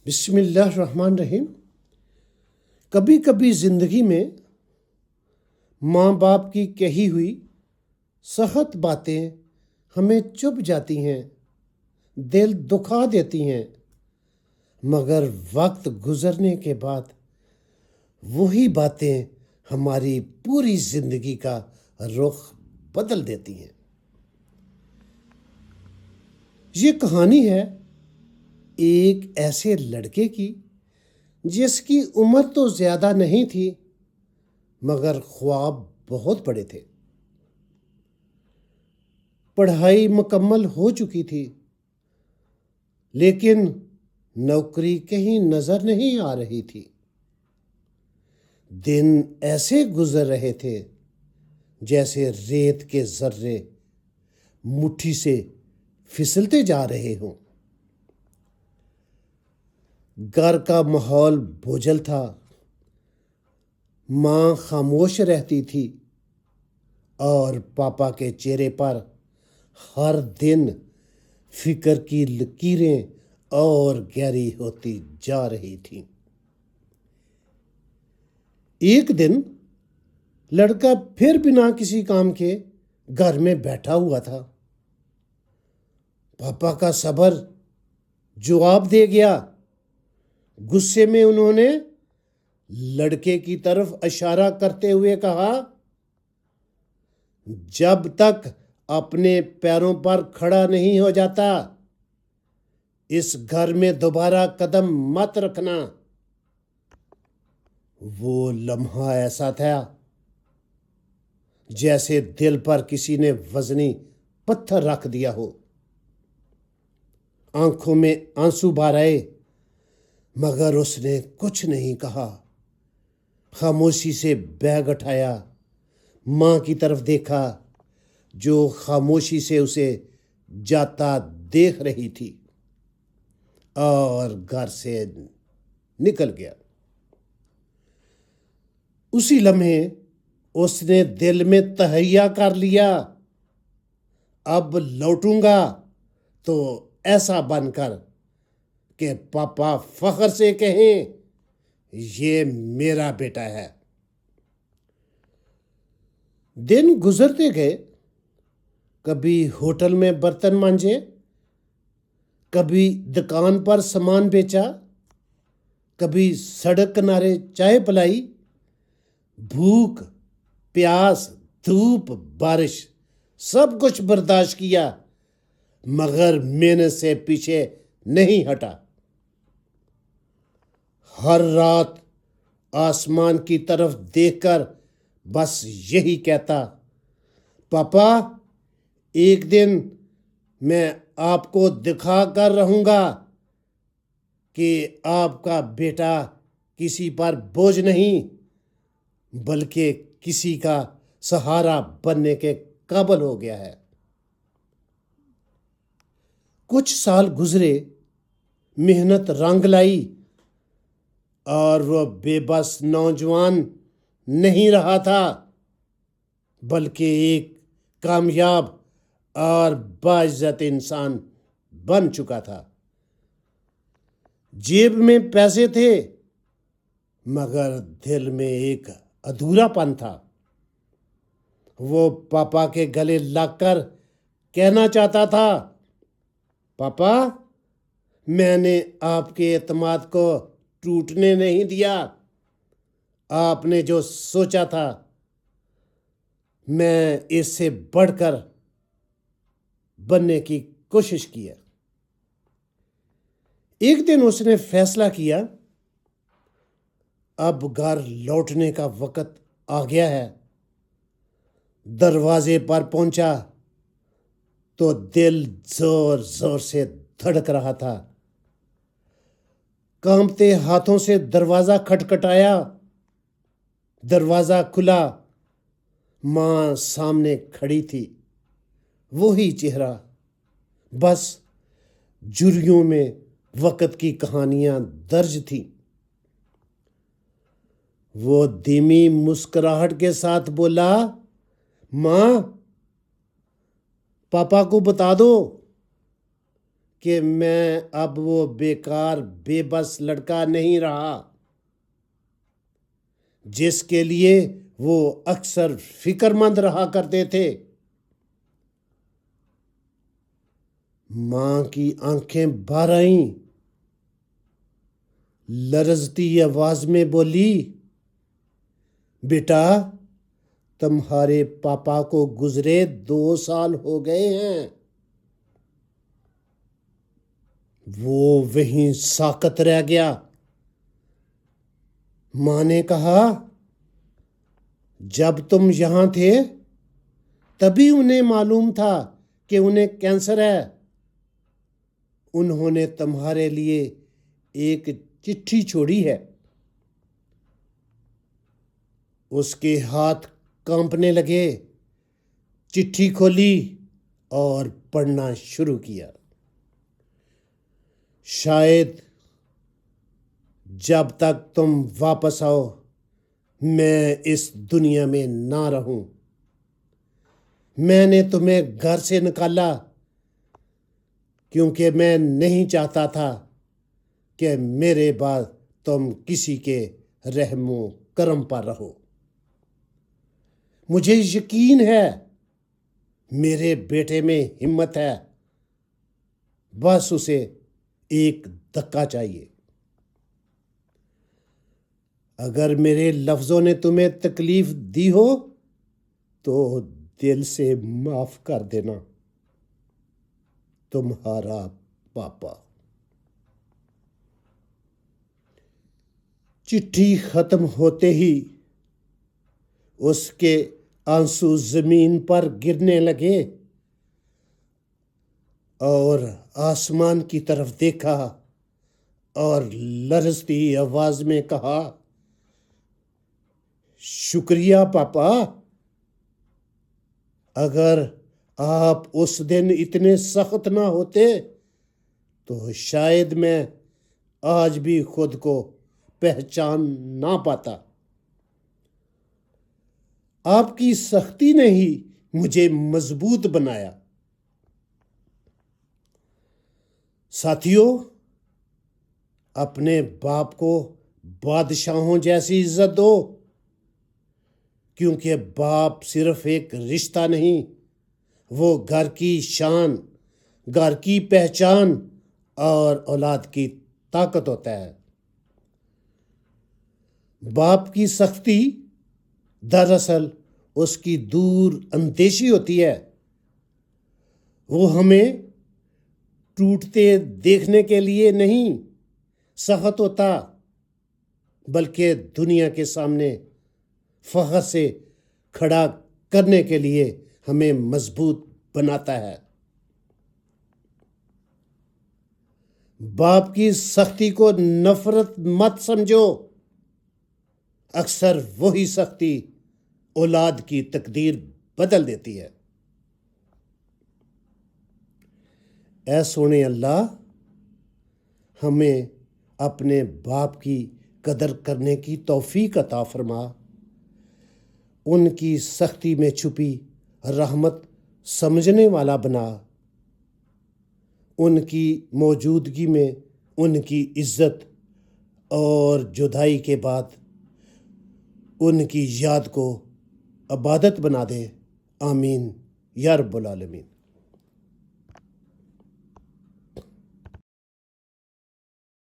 बिस्मिल्लाहिर्रहमानिर्रहीम। कभी कभी ज़िंदगी में माँ बाप की कही हुई सख्त बातें हमें चुभ जाती हैं, दिल दुखा देती हैं, मगर वक्त गुजरने के बाद वही बातें हमारी पूरी ज़िंदगी का रुख बदल देती हैं। ये कहानी है एक ऐसे लड़के की जिसकी उम्र तो ज़्यादा नहीं थी, मगर ख्वाब बहुत बड़े थे। पढ़ाई मुकम्मल हो चुकी थी, लेकिन नौकरी कहीं नज़र नहीं आ रही थी। दिन ऐसे गुजर रहे थे जैसे रेत के जर्रे मुट्ठी से फिसलते जा रहे हों। घर का माहौल बोझल था। माँ खामोश रहती थी और पापा के चेहरे पर हर दिन फिक्र की लकीरें और गहरी होती जा रही थीं। एक दिन लड़का फिर बिना किसी काम के घर में बैठा हुआ था। पापा का सब्र जवाब दे गया। गुस्से में उन्होंने लड़के की तरफ इशारा करते हुए कहा, जब तक अपने पैरों पर खड़ा नहीं हो जाता, इस घर में दोबारा कदम मत रखना। वो लम्हा ऐसा था जैसे दिल पर किसी ने वजनी पत्थर रख दिया हो। आंखों में आंसू भर आए, मगर उसने कुछ नहीं कहा। खामोशी से बैग उठाया, माँ की तरफ देखा जो खामोशी से उसे जाता देख रही थी, और घर से निकल गया। उसी लम्हे उसने दिल में तहैया कर लिया, अब लौटूंगा तो ऐसा बनकर कि पापा फख्र से कहें, ये मेरा बेटा है। दिन गुजरते गए। कभी होटल में बर्तन मांजे, कभी दुकान पर सामान बेचा, कभी सड़क किनारे चाय पिलाई। भूख, प्यास, धूप, बारिश सब कुछ बर्दाश्त किया, मगर मेहनत से पीछे नहीं हटा। हर रात आसमान की तरफ देखकर बस यही कहता, पापा, एक दिन मैं आपको दिखा कर रहूंगा कि आपका बेटा किसी पर बोझ नहीं, बल्कि किसी का सहारा बनने के काबिल हो गया है। कुछ साल गुजरे, मेहनत रंग लाई, और वह बेबस नौजवान नहीं रहा था, बल्कि एक कामयाब और बाइज्जत इंसान बन चुका था। जेब में पैसे थे, मगर दिल में एक अधूरापन था। वो पापा के गले लगकर कहना चाहता था, पापा, मैंने आपके एतमाद को टूटने नहीं दिया। आपने जो सोचा था, मैं इससे बढ़कर बनने की कोशिश की है। एक दिन उसने फैसला किया, अब घर लौटने का वक्त आ गया है। दरवाजे पर पहुंचा तो दिल जोर जोर से धड़क रहा था। कांपते हाथों से दरवाजा खटखटाया। दरवाजा खुला। माँ सामने खड़ी थी। वही चेहरा, बस झुर्रियों में वक्त की कहानियां दर्ज थी। वो धीमी मुस्कुराहट के साथ बोला, माँ, पापा को बता दो कि मैं अब वो बेकार बेबस लड़का नहीं रहा जिसके लिए वो अक्सर फिक्रमंद रहा करते थे। मां की आंखें भर आईं, लरजती आवाज में बोली, बेटा, तुम्हारे पापा को गुजरे 2 साल हो गए हैं। वो वहीं साकत रह गया। मां ने कहा, जब तुम यहां थे तभी उन्हें मालूम था कि उन्हें कैंसर है। उन्होंने तुम्हारे लिए एक चिट्ठी छोड़ी है। उसके हाथ कांपने लगे, चिट्ठी खोली और पढ़ना शुरू किया। शायद जब तक तुम वापस आओ मैं इस दुनिया में ना रहूं। मैंने तुम्हें घर से निकाला क्योंकि मैं नहीं चाहता था कि मेरे बाद तुम किसी के रहमो करम पर रहो। मुझे यकीन है मेरे बेटे में हिम्मत है, बस उसे एक धक्का चाहिए। अगर मेरे लफ्जों ने तुम्हें तकलीफ दी हो तो दिल से माफ कर देना। तुम्हारा पापा। चिट्ठी खत्म होते ही उसके आंसू जमीन पर गिरने लगे और आसमान की तरफ देखा और लरजती आवाज में कहा, शुक्रिया पापा। अगर आप उस दिन इतने सख्त ना होते तो शायद मैं आज भी खुद को पहचान ना पाता। आपकी सख्ती ने ही मुझे मजबूत बनाया। साथियों, अपने बाप को बादशाहों जैसी इज्जत दो, क्योंकि बाप सिर्फ एक रिश्ता नहीं, वो घर की शान, घर की पहचान और औलाद की ताकत होता है। बाप की सख्ती दरअसल उसकी दूर अंदेशी होती है। वो हमें टूटते देखने के लिए नहीं सख्त होता, बल्कि दुनिया के सामने फख्र से खड़ा करने के लिए हमें मजबूत बनाता है। बाप की सख्ती को नफरत मत समझो। अक्सर वही सख्ती औलाद की तकदीर बदल देती है। ऐ सोने अल्लाह, हमें अपने बाप की कदर करने की तौफीक अता फरमा। उनकी सख्ती में छुपी रहमत समझने वाला बना। उनकी मौजूदगी में उनकी इज्जत और जुदाई के बाद उनकी याद को इबादत बना दे। आमीन या रब्बुल आलमीन।